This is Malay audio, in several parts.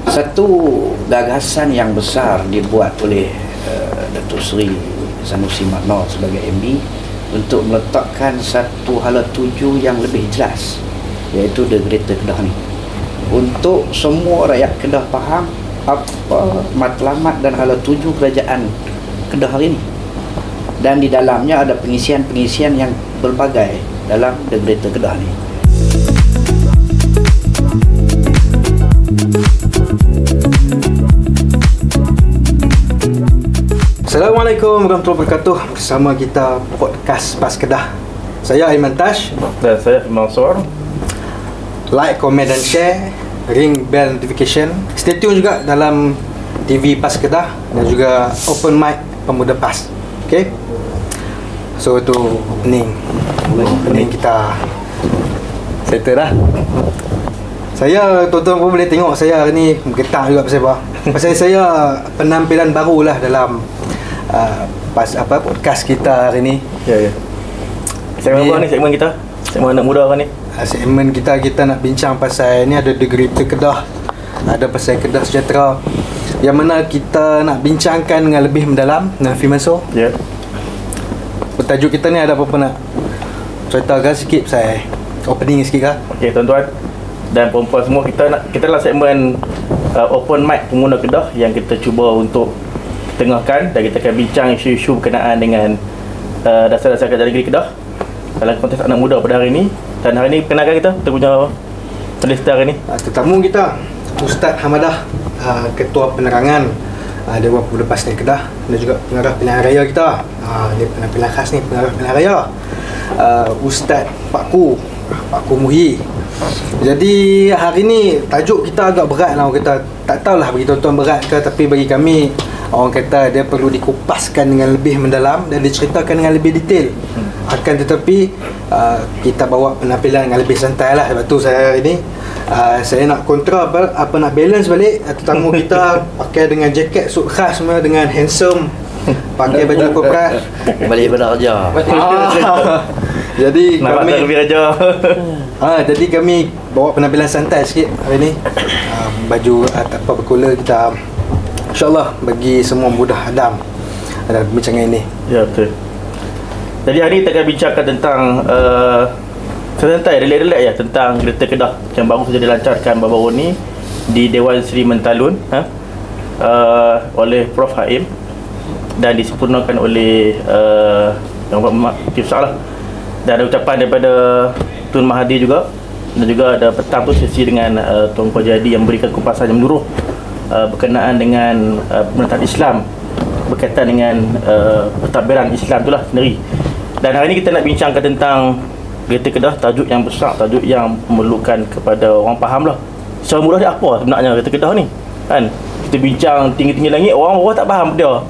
Satu gagasan yang besar dibuat oleh Datuk Seri Sanusi Makno sebagai MD untuk meletakkan satu hala tuju yang lebih jelas, iaitu The Greater Kedah ni, untuk semua rakyat Kedah faham apa matlamat dan hala tuju kerajaan Kedah hari ini. Dan di dalamnya ada pengisian-pengisian yang berbagai dalam The Greater Kedah ni. Assalamualaikum warahmatullahi wabarakatuh. Bersama kita podcast PAS Kedah. Saya Aiman Tash. Dan saya Mansur. Like, comment dan share. Ring bell notification. Stay tune juga dalam TV PAS Kedah dan juga open mic Pemuda PAS. Okay. So itu opening kita settle dah. Saya tuan-tuan pun boleh tengok saya hari ni getah juga pasal apa. Pasal saya penampilan barulah dalam podcast kita hari ni. Ya. Segmen apa ni segmen kita? Segmen anak muda kan ni? Segmen kita nak bincang pasal ni, ada The Greater Kedah, ada pasal Kedah Sejahtera, yang mana kita nak bincangkan dengan lebih mendalam dengan Fimanso. Ya. Bertajuk kita ni ada apa-apa nak cerita ke sikit pasal opening sikit ke? Okey tuan-tuan dan perempuan semua, kita dalam segmen open mic Pemuda Kedah yang kita cuba untuk tengahkan, dan kita akan bincang isu-isu berkenaan dengan dasar-dasar kerajaan negeri Kedah dalam konteks anak muda pada hari ini. Dan hari ini perkenalkan kita punya penulis hari ini. Tetamu kita Ustaz Hamadah, Ketua Penerangan Dewan Pemuda PAS Negeri Kedah, dan juga pengarah pilihan raya kita. Dia penampilan khas ni, pengarah pilihan raya, Ustaz Pak Ku Muhi. Jadi hari ni tajuk kita agak berat lah, kita tak tahulah bagi tuan-tuan berat ke, tapi bagi kami orang kata dia perlu dikupaskan dengan lebih mendalam dan diceritakan dengan lebih detail. Akan tetapi kita bawa penampilan dengan lebih santai lah. Sebab tu saya hari ni saya nak kontra apa nak balance balik tetamu kita pakai dengan jaket suit khas semua, dengan handsome, pakai baju korporat Balik pada kerja. Jadi Nampak kami lebih raja. jadi kami bawa penampilan santai sikit hari ni. Baju tak apa berkula kita, InsyaAllah bagi semua mudah hadam dalam perbincangan ini. Ya, betul. Jadi hari ni kita akan bincangkan tentang santai, relax-relax ya, tentang Greater Kedah yang baru saja dilancarkan baru-baru ni di Dewan Seri Mentalun oleh Prof Haim dan disempurnakan oleh Yang Berhormat Salah. Dan ada ucapan daripada Tun Mahathir juga, dan juga ada petang tu sesi dengan Tuan Puan Jadi yang memberikan kupasan yang menyeluruh berkenaan dengan pemerintahan Islam berkaitan dengan pentadbiran Islam itulah sendiri. Dan hari ini kita nak bincangkan tentang Greater Kedah, tajuk yang besar, tajuk yang memerlukan kepada orang faham lah secara mudah dia apa sebenarnya Greater Kedah ni kan. Kita bincang tinggi-tinggi langit, orang tak faham dia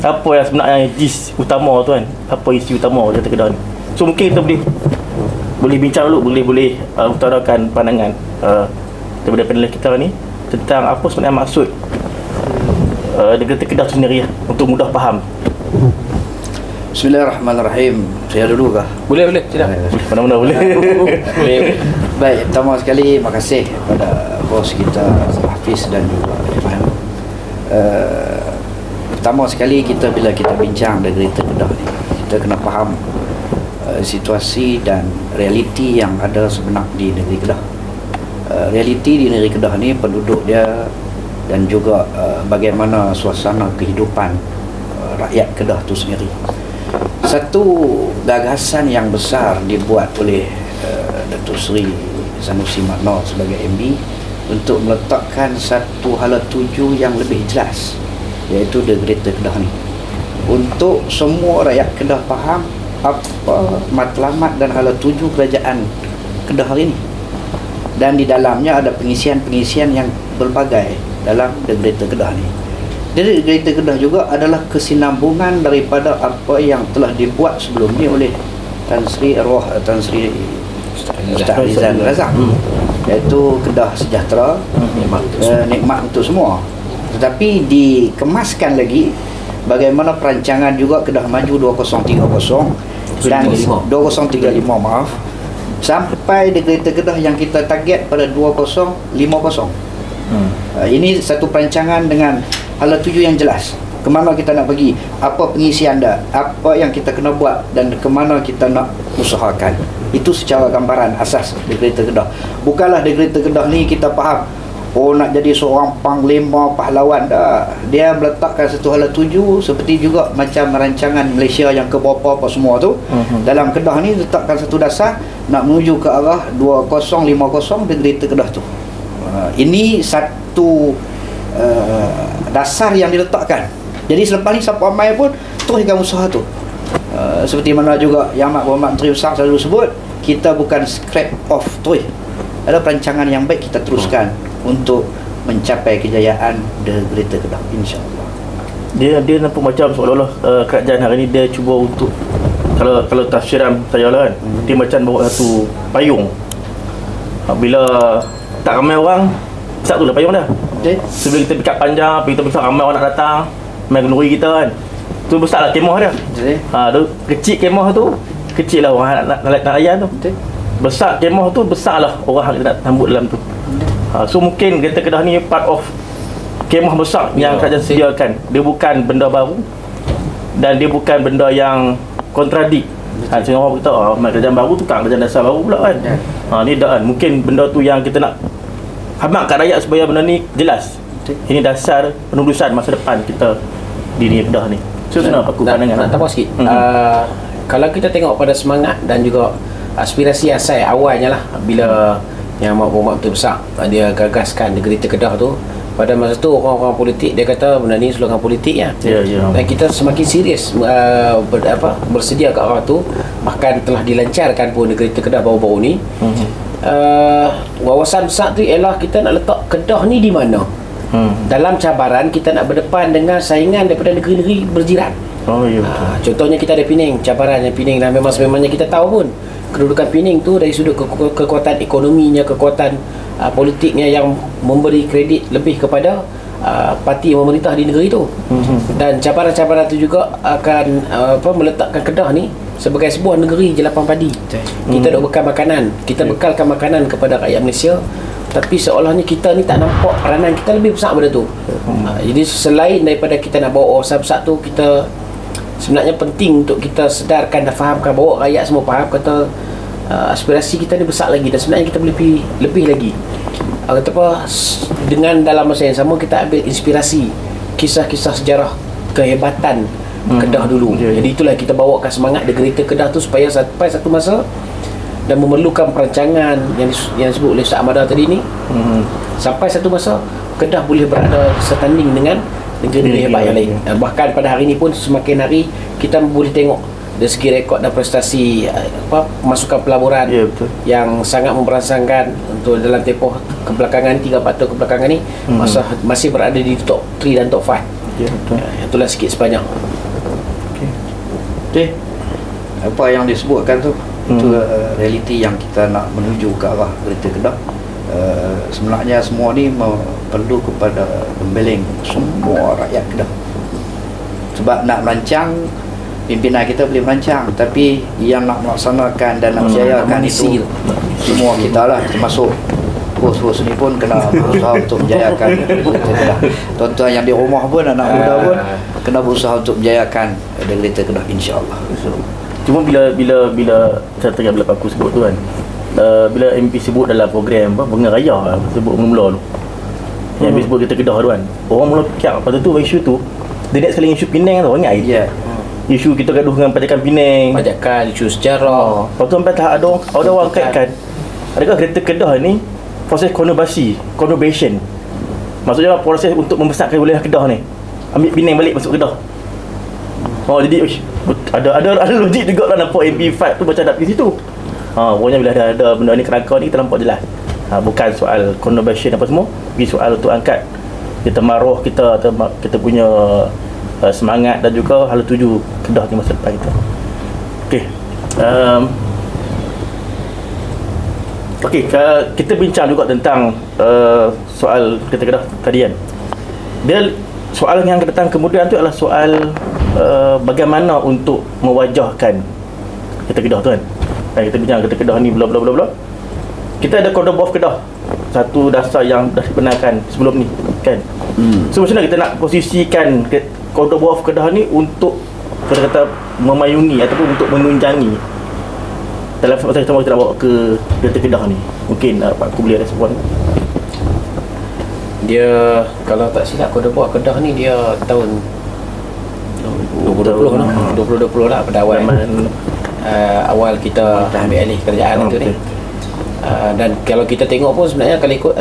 apa yang sebenarnya gist utama tu kan, apa isi utama Greater Kedah ni. So mungkin kita boleh bincang dulu, boleh utarakan pandangan daripada panelis kita ni tentang apa sebenarnya maksud The Greater Kedah sendiri untuk mudah faham. Bismillahirrahmanirrahim. Saya dulu kah? Boleh, tidak. Mana-mana boleh. Baik, pertama sekali terima kasih kepada bos kita Hafiz dan juga Iman. Pertama sekali bila kita bincang The Greater Kedah ni, kita kena faham situasi dan realiti yang ada sebenar di negeri Kedah. Realiti di negeri Kedah ni, penduduk dia dan juga bagaimana suasana kehidupan rakyat Kedah tu sendiri. Satu gagasan yang besar dibuat oleh Datuk Seri Sanusi Makno sebagai MD untuk meletakkan satu hala tuju yang lebih jelas, iaitu The Greater Kedah ni, untuk semua rakyat Kedah faham apa matlamat dan hala tuju kerajaan Kedah hari ini. Dan di dalamnya ada pengisian-pengisian yang berbagai dalam The Greater Kedah ni. Jadi The Greater Kedah juga adalah kesinambungan daripada apa yang telah dibuat sebelum ni oleh Tan Sri Ustaz Rizal Razak, iaitu Kedah Sejahtera, nikmat untuk semua. Tetapi dikemaskan lagi bagaimana perancangan juga Kedah Maju 2030 dan 2035 sampai The Greater Kedah yang kita target pada 2050. Ini satu perancangan dengan hala tuju yang jelas. Kemana kita nak pergi, apa pengisi anda, apa yang kita kena buat dan kemana kita nak usahakan. Itu secara gambaran asas di Kereta Kedah. Bukanlah di Kereta Kedah ni kita faham nak jadi seorang panglima pahlawan. Dia meletakkan satu hala tuju seperti juga macam rancangan Malaysia yang ke berapa apa semua tu. Dalam Kedah ni letakkan satu dasar nak menuju ke arah 2050 di Kereta Kedah tu. Ini satu dasar yang diletakkan. Jadi selepas ni siapa ramai pun teruskan usaha tu. Seperti mana juga Yang Amat Berhormat Menteri Besar selalu sebut, kita bukan scrap off terus. Ada perancangan yang baik kita teruskan untuk mencapai kejayaan di Kereta Kedah, insya-Allah. Dia nampak macam seolah-olah kerajaan hari ni dia cuba untuk, kalau tafsiran saya lah kan, dia macam bawa satu payung. Bila tak ramai orang, besar tu lah payung dah. Sebelum kita pikat panjang, kita besar ramai orang nak datang main kenduri kita kan, tu besarlah kemah dia. Tu kecil kemah tu, kecil lah orang nak layan tu. Besar kemah tu, besarlah orang nak sambut dalam tu. So mungkin Kereta Kedah ni part of kemah besar yang kerajaan sediakan. Dia bukan benda baru dan dia bukan benda yang kontradik. Macam orang kata, kerajaan baru tu kan kerajaan dasar baru pula kan. Ni dah kan, mungkin benda tu yang kita nak hamak kat rakyat supaya benda ni jelas. Ini dasar penulisan masa depan kita di Kedah ni. So kenapa aku pandangan nak tambah sikit. Kalau kita tengok pada semangat dan juga aspirasi asal awalnya lah, bila Yang Amat Berhormat Menteri Besar dia gagaskan di Kereta Kedah tu, pada masa tu orang-orang politik dia kata benda ni slogan politik ya. Dan kita semakin serius bersedia ke arah tu. Bahkan telah dilancarkan pun di Kereta Kedah baru-baru ni. Wawasan besar tu ialah kita nak letak Kedah ni di mana. Dalam cabaran kita nak berdepan dengan saingan daripada negeri-negeri berjiran. Contohnya kita ada Pening, cabaran yang Pening, dan memang sememangnya kita tahu pun kedudukan Pening tu dari sudut kekuatan ekonominya, kekuatan politiknya yang memberi kredit lebih kepada parti yang memerintah di negeri itu. Dan cabaran-cabaran itu juga akan meletakkan Kedah ni sebagai sebuah negeri jelapan padi. Kita nak bekal makanan, kita bekalkan makanan kepada rakyat Malaysia, tapi seolahnya kita ni tak nampak peranan kita lebih besar daripada tu. Jadi selain daripada kita nak bawa wawasan besar tu, kita sebenarnya penting untuk kita sedarkan dan fahamkan, bawa rakyat semua faham kata aspirasi kita ni besar lagi dan sebenarnya kita boleh lebih lagi. Kata apa, dengan dalam masa yang sama kita ambil inspirasi kisah-kisah sejarah kehebatan Kedah dulu. Jadi itulah kita bawakan semangat di Kereta Kedah tu supaya sampai satu masa dan memerlukan perancangan yang disebut oleh Ustaz Hamadah tadi ni, sampai satu masa Kedah boleh berada setanding dengan negeri hebat yang lain. Bahkan pada hari ini pun semakin hari kita boleh tengok dari segi rekod dan prestasi pemasukan pelaburan yang sangat memberangsangkan untuk dalam tempoh kebelakangan 3-4 tahun kebelakangan ni, masih berada di top 3 dan top 5. Itulah sikit sebanyak. Apa yang disebutkan tu itu realiti yang kita nak menuju ke arah Kereta Kedah. Sebenarnya semua ni perlu kepada pembeling semua rakyat Kedah. Sebab nak merancang, pimpinan kita boleh merancang, tapi yang nak melaksanakan dan nak berjayakan itu semua kita lah, termasuk bos-bos ni pun kena berusaha untuk menjayakan Kereta Kedah. Tuan-tuan yang di rumah pun, anak muda pun kena berusaha untuk menjayakan Kereta Kedah, insya-Allah. Cuma bila saya tengah bila aku sebut tu kan, bila MP sebut dalam program Bunga Raya, sebut mula-mula tu yang MP sebut Kereta Kedah tu kan, orang mula fikir lepas tu isu tu dia nak sekali isu Penang tu, orang ingat isu kita gaduh dengan pajakan Penang, isu sejarah. lepas tu sampai tahap ada orang kaitkan adakah Kereta Kedah ni proses conurbation, maksudnya proses untuk membesarkan wilayah Kedah ni, ambil Penang balik masuk Kedah. Jadi ada logik juga lah, nampak MP5 tu macam nak pergi situ. Pokoknya bila ada benda ni kerangka ni kita nampak jelas. Bukan soal conurbation apa semua, tapi soal untuk angkat kita maruah kita atau kita punya semangat dan juga hala tuju Kedah di masa depan kita. Kita bincang juga tentang soal Kereta Kedah tadi kan. Soalan yang akan datang kemudian tu adalah soal bagaimana untuk mewajahkan Kereta Kedah tu kan. Kita bincang Kereta Kedah ni bla bla bla bla. Kita ada Cordon Bluff Kedah. satu dasar yang dah dibenarkan sebelum ni kan. So macam mana kita nak posisikan Cordoba of Kedah ni untuk kita kata memayungi ataupun untuk menunjangi dalam masa kita nak bawa ke Greater Kedah ni? Mungkin Pak Ku boleh respon. Dia kalau tak silap Cordoba Kedah ni dia tahun 2020 lah. 2020 lah pada awal awal kita ambil alih kerajaan itu ni. Dan kalau kita tengok pun sebenarnya kalau ikut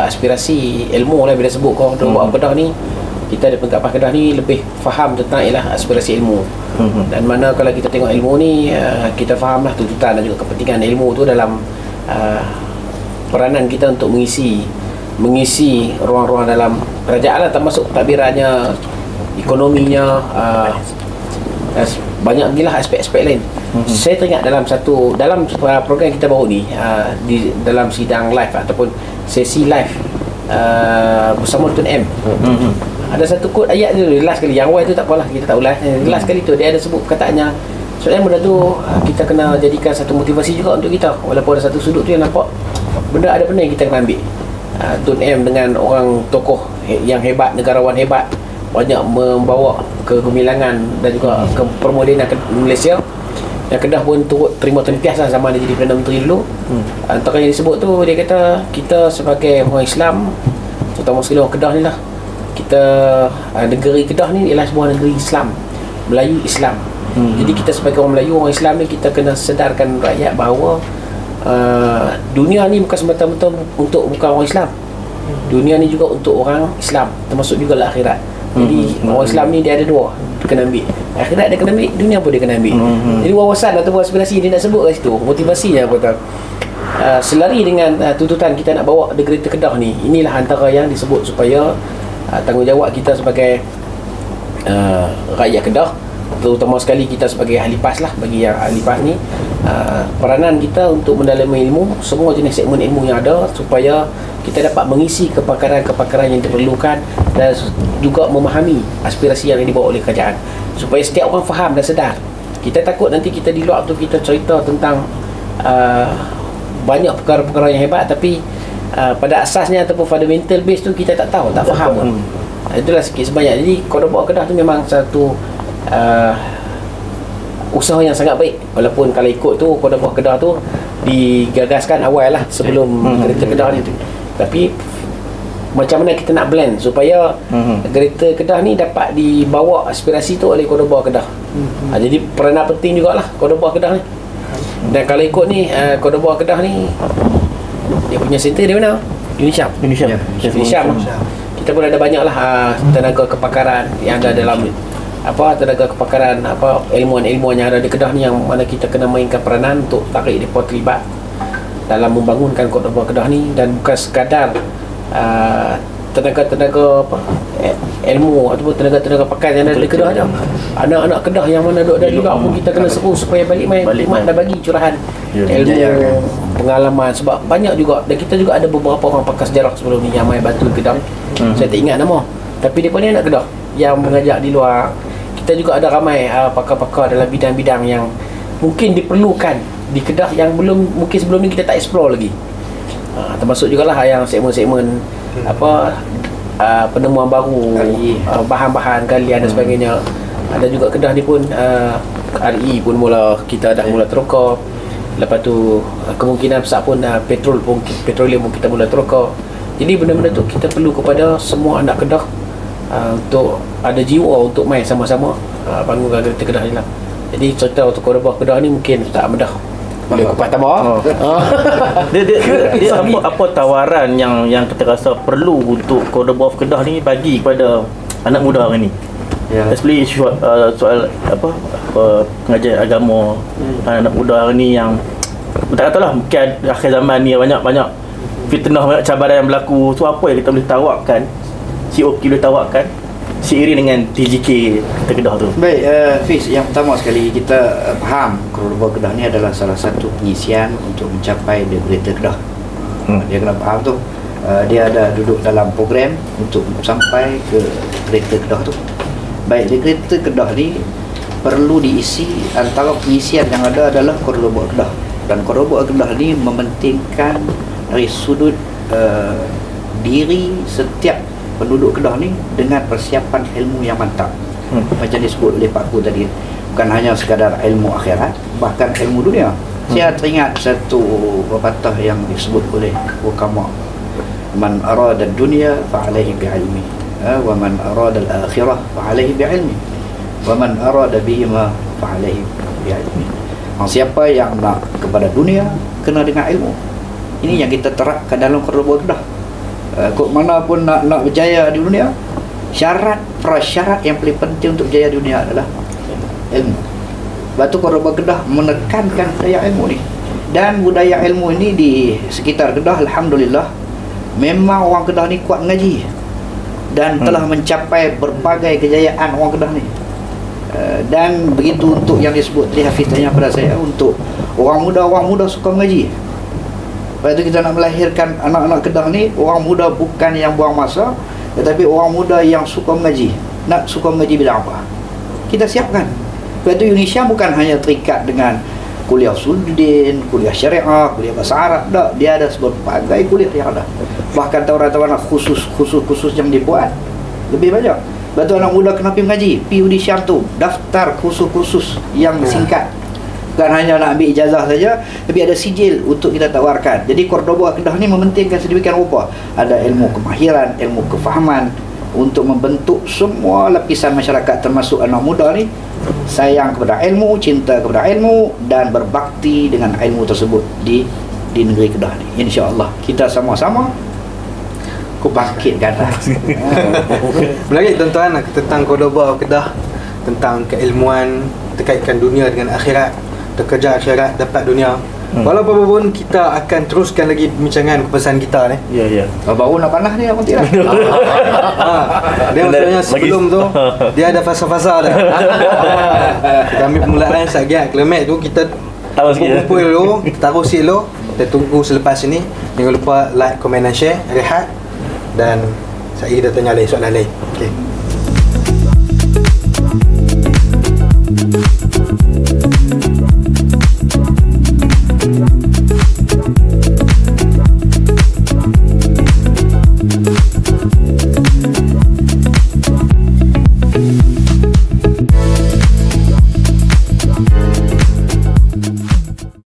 aspirasi ilmu lah, bila sebut Cordoba Kedah ni, kita di Pengkapah Kedah ni lebih faham tentang ialah aspirasi ilmu. Dan mana kalau kita tengok ilmu ni, kita fahamlah tuntutan dan juga kepentingan ilmu tu dalam peranan kita untuk mengisi ruang-ruang dalam kerajaan lah, termasuk takbirannya, ekonominya, banyak lagi lah aspek-aspek lain. Saya teringat dalam program kita baru ni, dalam sidang live ataupun sesi live bersama Tun M, ada satu quote ayat tu last kali, yang awal tu tak apalah, kita tak ulas. Last kali tu dia ada sebut perkataannya, sebenarnya benda tu kita kena jadikan satu motivasi juga untuk kita, walaupun ada satu sudut tu yang nampak benda ada benda yang kita kena ambil. Tun M dengan orang tokoh yang hebat, negarawan hebat, banyak membawa kegemilangan dan juga kepermodenan Malaysia. Yang Kedah pun turut terima tempias lah zaman dia jadi Perdana Menteri dulu. Antara yang disebut tu, dia kata kita sebagai orang Islam, terutama sekali orang Kedah ni lah, kita negeri Kedah ni ialah sebuah negeri Islam, Melayu Islam. Jadi kita sebagai orang Melayu, orang Islam ni, kita kena sedarkan rakyat bahawa dunia ni bukan semata-mata bukan orang Islam. Dunia ni juga untuk orang Islam, termasuk juga lah akhirat. Jadi orang Islam ni dia ada dua, dia kena ambil akhirat, dia kena ambil dunia pun dia kena ambil. Jadi wawasan ataupun aspirasi dia nak sebut kat situ, motivasinya apa tahu, selari dengan tuntutan kita nak bawa The Greater Kedah ni. Inilah antara yang disebut supaya tanggungjawab kita sebagai rakyat Kedah, terutama sekali kita sebagai ahli PAS lah, bagi yang ahli PAS ni, peranan kita untuk mendalami ilmu, semua jenis segmen ilmu yang ada, supaya kita dapat mengisi kepakaran-kepakaran yang diperlukan dan juga memahami aspirasi yang dibawa oleh kerajaan, supaya setiap orang faham dan sedar. Kita takut nanti kita di luar tu kita cerita tentang banyak perkara-perkara yang hebat, tapi pada asasnya ataupun fundamental base tu kita tak tahu, tak faham pun. Itulah sikit sebanyak. Jadi Cordoba Kedah tu memang satu usaha yang sangat baik, walaupun kalau ikut tu Cordoba Kedah tu digagaskan awal lah sebelum Greater Kedah ni tu. Tapi macam mana kita nak blend supaya Greater Kedah ni dapat dibawa aspirasi tu oleh Cordoba Kedah. Jadi peranan penting jugalah Cordoba Kedah ni. Dan kalau ikut ni Cordoba Kedah ni, dia punya center di mana? Unisham. Kita pun ada banyak lah tenaga kepakaran yang ada dalam tenaga kepakaran, ilmuwan-ilmuwan yang ada di Kedah ni, yang mana kita kena mainkan peranan untuk tarik mereka terlibat dalam membangunkan Cordoba Kedah ni. Dan bukan sekadar tenaga-tenaga ilmu ataupun tenaga-tenaga pakar yang ada di Kedah je, anak-anak Kedah yang mana duduk dari luar pun kita kena seru supaya balik main dan bagi curahan ilmu, pengalaman. Sebab banyak juga, dan kita juga ada beberapa orang pakar sejarah sebelum ni yang main batu Kedah. Saya tak ingat nama, tapi dia pun ni anak Kedah yang mengajak di luar. Kita juga ada ramai pakar-pakar dalam bidang-bidang yang mungkin diperlukan di Kedah yang mungkin sebelum ni kita tak explore lagi. Termasuk jugalah yang segmen-segmen penemuan baru, bahan-bahan galian dan sebagainya. Ada juga Kedah ni pun RE pun kita dah mula teroka. Lepas tu kemungkinan besar pun petroleum pun kita mula teroka. Jadi benda-benda tu kita perlu kepada semua anak Kedah untuk ada jiwa untuk main sama-sama bangunkan Greater Kedah ni lah. Jadi cerita untuk Cordoba Kedah ni mungkin tak mudah. Boleh kupas tambah. Dia apa tawaran yang kita rasa perlu untuk Cordoba of Kedah ni bagi kepada anak muda hari ni? Especially soal pengajian agama, anak muda hari ni yang tak katalah, mungkin akhir zaman ni banyak fitnah, banyak cabaran yang berlaku. So apa yang kita boleh tawarkan, COK boleh tawarkan seiring dengan TGK Greater Kedah tu? Baik, Fiz, yang pertama sekali kita faham Cordoba Kedah ni adalah salah satu pengisian untuk mencapai The Greater Kedah. Dia kena faham tu. Dia ada duduk dalam program untuk sampai ke Greater Kedah tu. Baik, The Greater Kedah ni perlu diisi, antara pengisian yang ada adalah Cordoba Kedah. Dan Cordoba Kedah ni mementingkan dari sudut diri setiap penduduk Kedah ni dengan persiapan ilmu yang mantap. Macam disebut oleh Pak Ku tadi, bukan hanya sekadar ilmu akhirat, bahkan ilmu dunia. Saya teringat satu pepatah yang disebut oleh ulama, man arada dunya fa alaihi bi'ilmi, wa man arada al-akhirah fa alaihi bi'ilmi, wa man arada bihima fa alaihi bi'ilmi. Siapa yang nak kepada dunia, kena dengan ilmu. Ini yang kita terapkan dalam Cordoba Kedah. Kok mana pun nak berjaya di dunia, prasyarat yang paling penting untuk berjaya di dunia adalah ilmu. Sebab tu Cordoba Kedah menekankan budaya ilmu ni. Dan budaya ilmu ini di sekitar Kedah, alhamdulillah, memang orang Kedah ni kuat mengaji dan telah mencapai berbagai kejayaan orang Kedah ni. Dan begitu untuk yang disebut tadi, Hafiz tanya pada saya, untuk orang muda suka mengaji. Lepas tu kita nak melahirkan anak-anak Kedah ni, orang muda bukan yang buang masa, tetapi orang muda yang suka mengaji. Nak suka mengaji bidang apa? Kita siapkan. Lepas tu Indonesia bukan hanya terikat dengan kuliah Usuluddin, kuliah syariah, kuliah bahasa Arab. Tak, dia ada berbagai kuliah yang ada. Bahkan tawaran-tawaran khusus yang dibuat lebih banyak. Lepas tu anak muda kena pergi mengaji, pergi di Syam tu, daftar khusus yang singkat. Bukan hanya nak ambil ijazah saja, tapi ada sijil untuk kita tawarkan. Jadi Cordoba Kedah ni mementingkan sedemikian rupa. Ada ilmu kemahiran, ilmu kefahaman untuk membentuk semua lapisan masyarakat, termasuk anak muda ni sayang kepada ilmu, cinta kepada ilmu dan berbakti dengan ilmu tersebut di negeri Kedah ni. InsyaAllah kita sama-sama bangkitkan. Menarik tuan-tuan tentang Cordoba Kedah, tentang keilmuan, terkaitkan dunia dengan akhirat, terkejar akhirat dapat dunia. Walaupun pun kita akan teruskan lagi perbincangan kepesan kita ni. Ya. Baru nak panas ni apa tidak? Dia maksudnya sebelum tu dia ada fasa-fasa dah. Kita ambil permulaan sekejap Kelemek tu, kita kumpul dulu, taruh sikit dulu. Kita tunggu selepas ini. Jangan lupa like, komen dan share. Rehat. Dan saya kita tanya lain soalan lain. Okey.